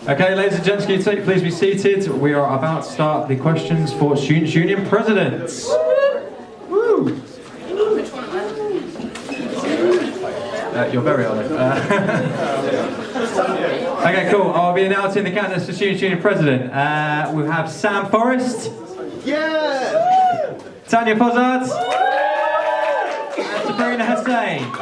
Okay, ladies and gents, can you please be seated? We are about to start the questions for Students' Union presidents. Woo! You're very on it. Okay, cool. I'll be announcing the candidates for Students' Union president. We have Sam Forrest. Yeah! Tanya Fozzard. And Sabrina Hussain.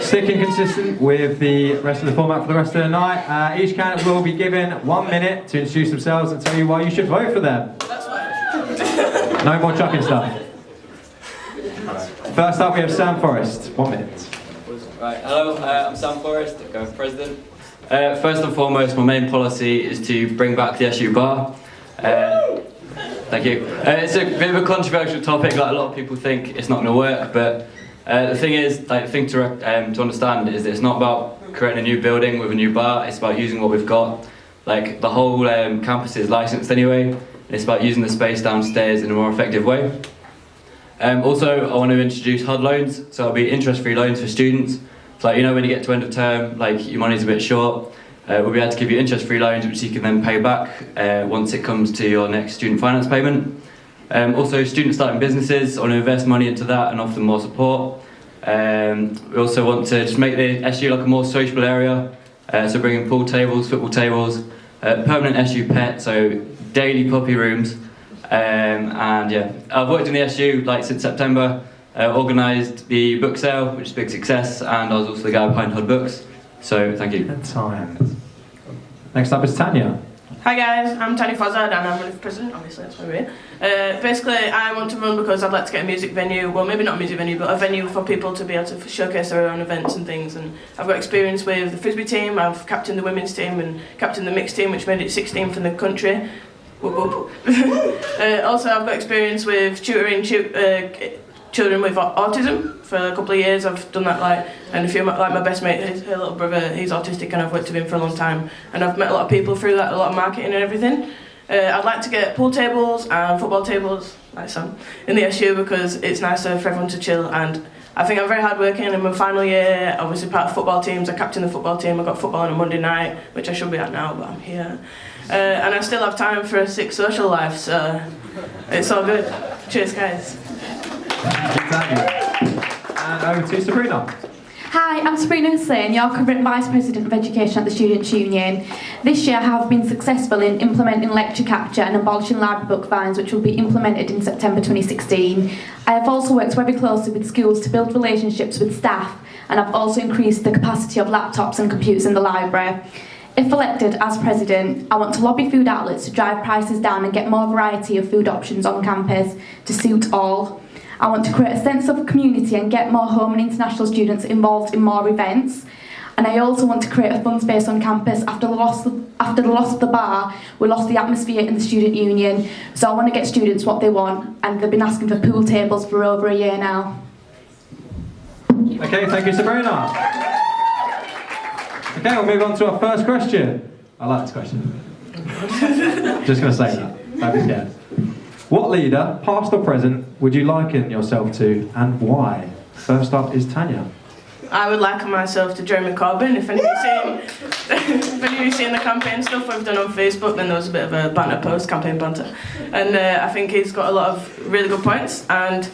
Sticking consistent with the rest of the format for the rest of the night, each candidate will be given 1 minute to introduce themselves and tell you why you should vote for them. No more chucking stuff. First up we have Sam Forrest, 1 minute. Right, hello, I'm Sam Forrest, going president. First and foremost, my main policy is to bring back the SU bar. Thank you. It's a bit of a controversial topic, like a lot of people think it's not going to work, but the thing is, the thing to understand is that it's not about creating a new building with a new bar, it's about using what we've got. Like, the whole campus is licensed anyway, and it's about using the space downstairs in a more effective way. Also, I want to introduce HUD loans, so it'll be interest-free loans for students. So, like, you know, when you get to end of term, like, your money's a bit short, we'll be able to give you interest-free loans which you can then pay back once it comes to your next student finance payment. Also, students starting businesses, I want to invest money into that and offer them more support. We also want to just make the SU like a more sociable area, so bringing pool tables, football tables, permanent SU pet, so daily puppy rooms, and yeah, I've worked in the SU like since September, organised the book sale, which is a big success, and I was also the guy behind HUD Books, so thank you. Good time. Next up is Tanya. Hi guys, I'm Tanya Fozzard and I'm running for president, obviously that's why we're here. Basically, I want to run because I'd like to get a music venue, well maybe not a music venue, but a venue for people to be able to showcase their own events and things. And I've got experience with the Frisbee team, I've captained the women's team and captained the mixed team, which made it 16th in the country. Whoop, whoop. Also, I've got experience with tutoring children with autism for a couple of years. I've done that, like, and a few, like my best mate, her little brother, he's autistic and I've worked with him for a long time, and I've met a lot of people through that, a lot of marketing and everything. I'd like to get pool tables and football tables, like some, in the SU because it's nicer for everyone to chill, and I think I'm very hard working. In my final year, obviously part of football teams, I captain the football team, I got football on a Monday night, which I should be at now, but I'm here. And I still have time for a sick social life, so it's all good. Cheers guys. And over to Sabrina. Hi, I'm Sabrina Hussain, your current Vice President of Education at the Students' Union. This year I have been successful in implementing lecture capture and abolishing library book fines, which will be implemented in September 2016. I have also worked very closely with schools to build relationships with staff, and I've also increased the capacity of laptops and computers in the library. If elected as President, I want to lobby food outlets to drive prices down and get more variety of food options on campus to suit all. I want to create a sense of community and get more home and international students involved in more events. And I also want to create a fun space on campus. After the loss of the bar, we lost the atmosphere in the student union. So I want to get students what they want, and they've been asking for pool tables for over a year now. Okay, thank you, Sabrina. Okay, we'll move on to our first question. I like this question. Just going to say that. Don't be scared. What leader, past or present, would you liken yourself to, and why? First up is Tanya. I would liken myself to Jeremy Corbyn. If any of you seen the campaign stuff we've done on Facebook, then there was a bit of a banter post, campaign banter. And I think he's got a lot of really good points, and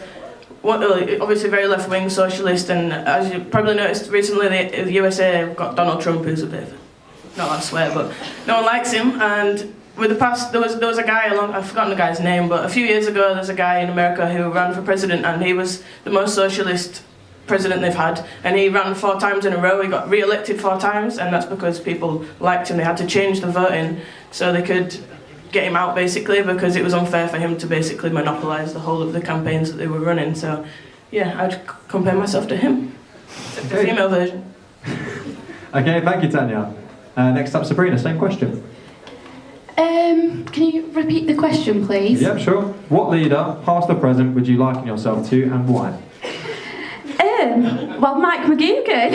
obviously very left-wing socialist, and as you probably noticed recently, the USA got Donald Trump, who's a bit of a, not allowed to swear, but no one likes him. And with the past, there was a guy I've forgotten the guy's name, but a few years ago there's a guy in America who ran for president, and he was the most socialist president they've had, and he ran 4 times in a row. He got re-elected 4 times, and that's because people liked him. They had to change the voting so they could get him out, basically, because it was unfair for him to basically monopolise the whole of the campaigns that they were running. So yeah, I'd compare myself to him, the female version. Okay, thank you, Tanya. Next up, Sabrina, same question. Can you repeat the question, please? Yeah, sure. What leader, past or present, would you liken yourself to, and why? Well, Mike McGugan.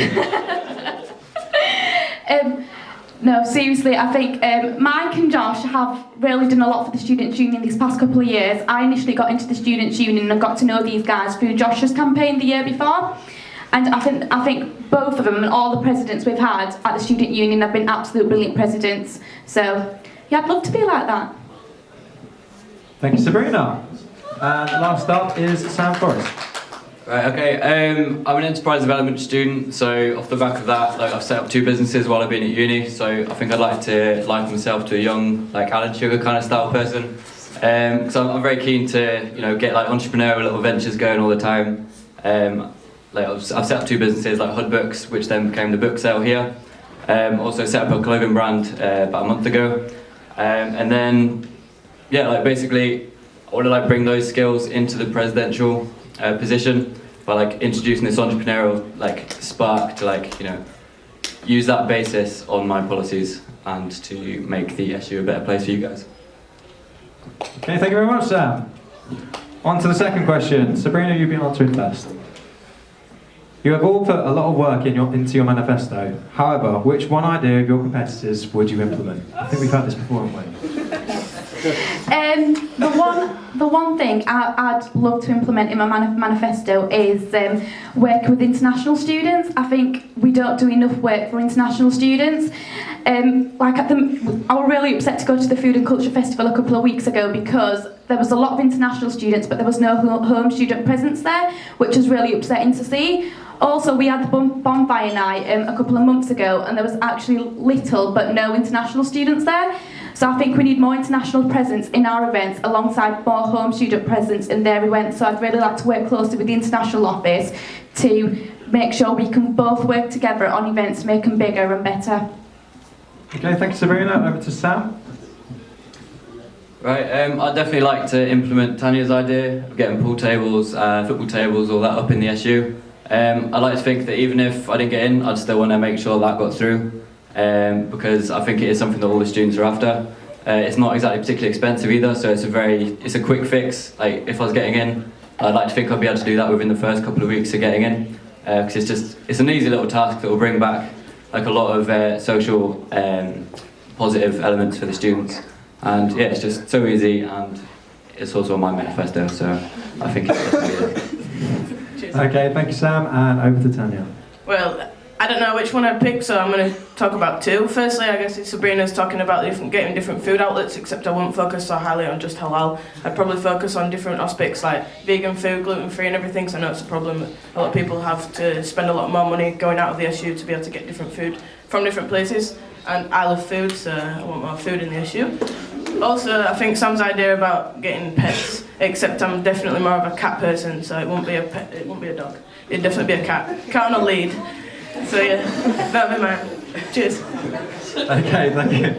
No, seriously, I think Mike and Josh have really done a lot for the Students' Union these past couple of years. I initially got into the Students' Union and got to know these guys through Josh's campaign the year before. And I think both of them and all the presidents we've had at the Student Union have been absolute brilliant presidents. So, yeah, I'd love to be like that. Thank you, Sabrina. And last up is Sam Forrest. Right, okay. I'm an enterprise development student, so off the back of that, like I've set up 2 businesses while I've been at uni. So I think I'd like to liken myself to a young, like Alan Sugar kind of style person. So I'm very keen to, get like entrepreneurial little ventures going all the time. Like I've set up 2 businesses, like Hood Books, which then became the book sale here. Also set up a clothing brand about a month ago, and then like basically I want to like bring those skills into the presidential position by like introducing this entrepreneurial like spark to use that basis on my policies and to make the SU a better place for you guys. Okay, thank you very much, Sam. On to the second question. Sabrina, you've been answering first. You have all put a lot of work into your manifesto. However, which one idea of your competitors would you implement? I think we've had this before, haven't we? The one thing I'd love to implement in my manifesto is working with international students. I think we don't do enough work for international students. I was really upset to go to the Food and Culture Festival a couple of weeks ago because there was a lot of international students, but there was no home student presence there, which was really upsetting to see. Also, we had the bonfire night a couple of months ago, and there was actually little but no international students there. So I think we need more international presence in our events alongside more home student presence in their events. So I'd really like to work closely with the international office to make sure we can both work together on events to make them bigger and better. Okay, thank you, Sabrina. Over to Sam. Right, I'd definitely like to implement Tanya's idea of getting pool tables, football tables, all that up in the SU. I'd like to think that even if I didn't get in, I'd still want to make sure that got through. Because I think it is something that all the students are after. It's not exactly particularly expensive either, so it's a quick fix. Like if I was getting in, I'd like to think I'd be able to do that within the first couple of weeks of getting in, because it's an easy little task that will bring back like a lot of social positive elements for the students. And yeah, it's just so easy, and it's also on my manifesto, so I think it's definitely Okay, thank you, Sam, and over to Tanya. Well, I don't know which one I'd pick, so I'm going to talk about 2. Firstly, I guess it's Sabrina's talking about getting different food outlets, except I won't focus so highly on just halal. I'd probably focus on different aspects like vegan food, gluten-free and everything, so I know it's a problem. A lot of people have to spend a lot more money going out of the SU to be able to get different food from different places. And I love food, so I want more food in the SU. Also, I think Sam's idea about getting pets, except I'm definitely more of a cat person, so it won't be a pet, it won't be a dog. It'd definitely be a cat. Cat on a lead. So yeah, that'll be mine. Cheers. Okay, thank you.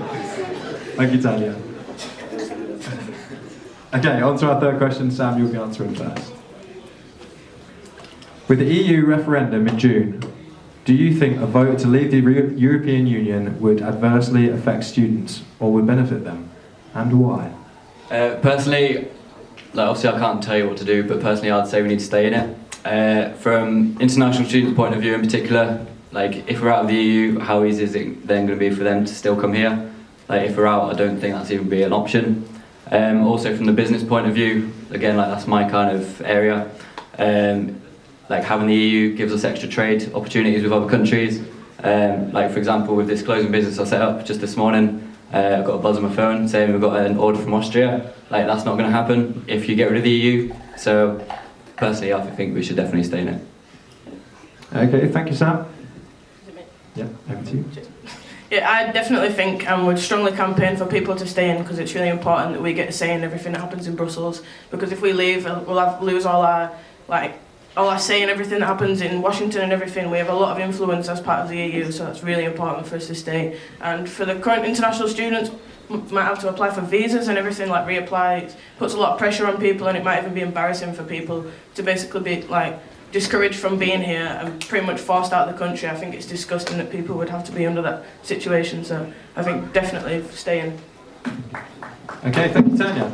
Thank you, Tanya. Okay, on to our third question. Sam, you'll be answering first. With the EU referendum in June, do you think a vote to leave the European Union would adversely affect students or would benefit them? And why? Personally, obviously I can't tell you what to do, but personally I'd say we need to stay in it. From international students' point of view in particular, if we're out of the EU, how easy is it then going to be for them to still come here? If we're out, I don't think that's even be an option. Also from the business point of view, again, that's my kind of area. Having the EU gives us extra trade opportunities with other countries. For example, with this clothing business I set up just this morning, I've got a buzz on my phone saying we've got an order from Austria. That's not going to happen if you get rid of the EU. So personally, I think we should definitely stay in it. Okay, thank you, Sam. Yeah, over to you. Yeah, I definitely think and would strongly campaign for people to stay in because it's really important that we get a say in everything that happens in Brussels. Because if we leave, we'll lose all our say in everything that happens in Washington and everything. We have a lot of influence as part of the EU, so it's really important for us to stay. And for the current international students, might have to apply for visas and everything, reapply. It puts a lot of pressure on people, and it might even be embarrassing for people to basically be discouraged from being here and pretty much forced out of the country. I think it's disgusting that people would have to be under that situation, so I think definitely stay in. Okay, thank you, Tanya.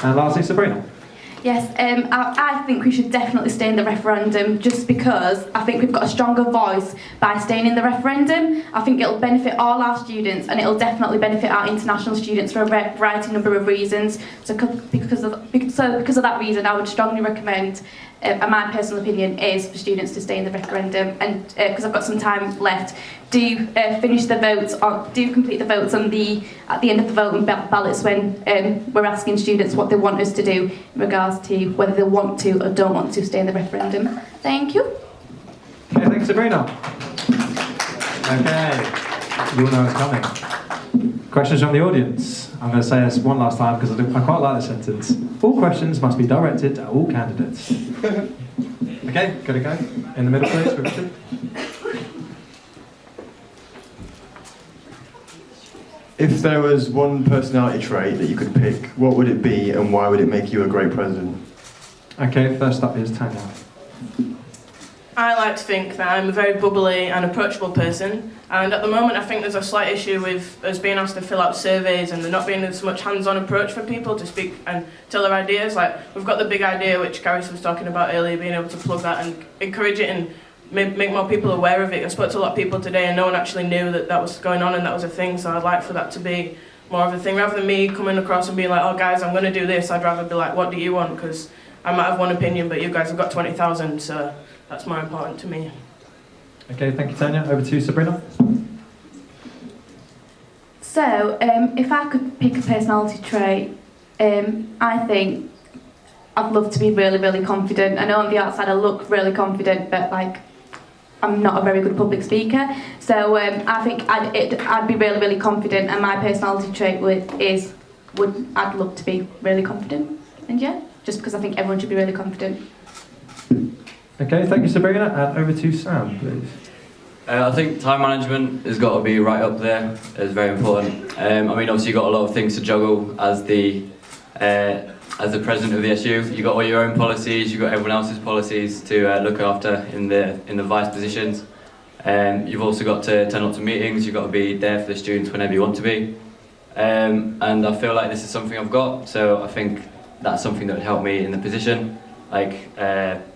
And lastly, Sabrina. Yes, I think we should definitely stay in the referendum just because I think we've got a stronger voice by staying in the referendum. I think it'll benefit all our students and it'll definitely benefit our international students for a variety number of reasons. So because of that reason, I would strongly recommend, and my personal opinion is for students to stay in the referendum. And because I've got some time left, do finish the votes, or do complete the votes at the end of the voting ballots when we're asking students what they want us to do in regards to whether they want to or don't want to stay in the referendum. Thank you. Okay, thanks, Sabrina. Okay, you all know it's coming. Questions from the audience. I'm going to say this one last time because I quite like the sentence. All questions must be directed at all candidates. Okay, gotta go. In the middle, please, Richard. If there was one personality trait that you could pick, what would it be and why would it make you a great president? Okay, first up is Tanya. I like to think that I'm a very bubbly and approachable person, and at the moment I think there's a slight issue with us being asked to fill out surveys and there not being as much hands-on approach for people to speak and tell their ideas. Like, we've got the big idea which Caris was talking about earlier, being able to plug that and encourage it and make more people aware of it. I spoke to a lot of people today and no one actually knew that that was going on and that was a thing, so I'd like for that to be more of a thing. Rather than me coming across and being like, oh guys, I'm going to do this, I'd rather be like, what do you want? Because I might have one opinion but you guys have got 20,000, so that's more important to me. Okay, thank you, Tanya. Over to you, Sabrina. So, if I could pick a personality trait, I think I'd love to be really, really confident. I know on the outside I look really confident, but like, I'm not a very good public speaker. So I think I'd be really, really confident, and my personality trait I'd love to be really confident. And yeah, just because I think everyone should be really confident. Okay, thank you, Sabrina. And over to Sam, please. I think time management has got to be right up there. It's very important. I mean, obviously you've got a lot of things to juggle as the president of the SU. You've got all your own policies, you've got everyone else's policies to look after in the vice positions. You've also got to turn up to meetings, you've got to be there for the students whenever you want to be. And I feel like this is something I've got, so I think that's something that would help me in the position. Like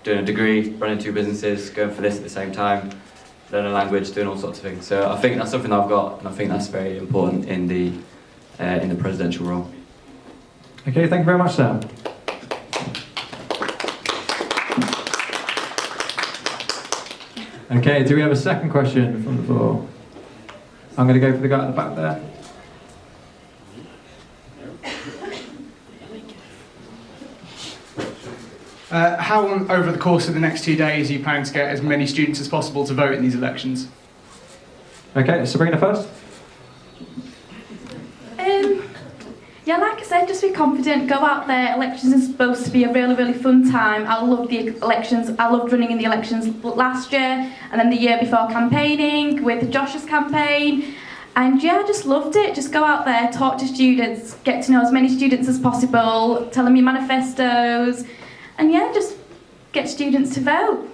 doing a degree, running 2 businesses, going for this at the same time, learning a language, doing all sorts of things. So I think that's something I've got, and I think that's very important in the presidential role. Okay, thank you very much, Sam. Okay, do we have a second question from the floor? I'm going to go for the guy at the back there. How, over the course of the next 2 days, are you planning to get as many students as possible to vote in these elections? Okay, Sabrina first. Yeah, like I said, just be confident, go out there. Elections are supposed to be a really, really fun time. I love the elections. I loved running in the elections last year and then the year before campaigning with Josh's campaign. And yeah, I just loved it. Just go out there, talk to students, get to know as many students as possible, tell them your manifestos, and yeah, just get students to vote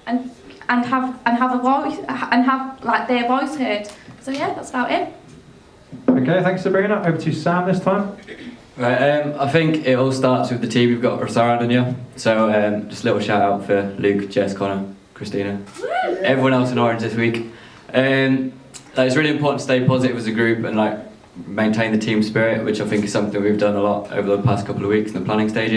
and have a voice and have like their voice heard. So yeah, that's about it. Okay, thanks, Sabrina. Over to Sam this time. Right, I think it all starts with the team we've got surrounding you. So just a little shout out for Luke, Jess, Connor, Christina, everyone else in Orange this week. It's really important to stay positive as a group and like maintain the team spirit, which I think is something we've done a lot over the past couple of weeks in the planning stages.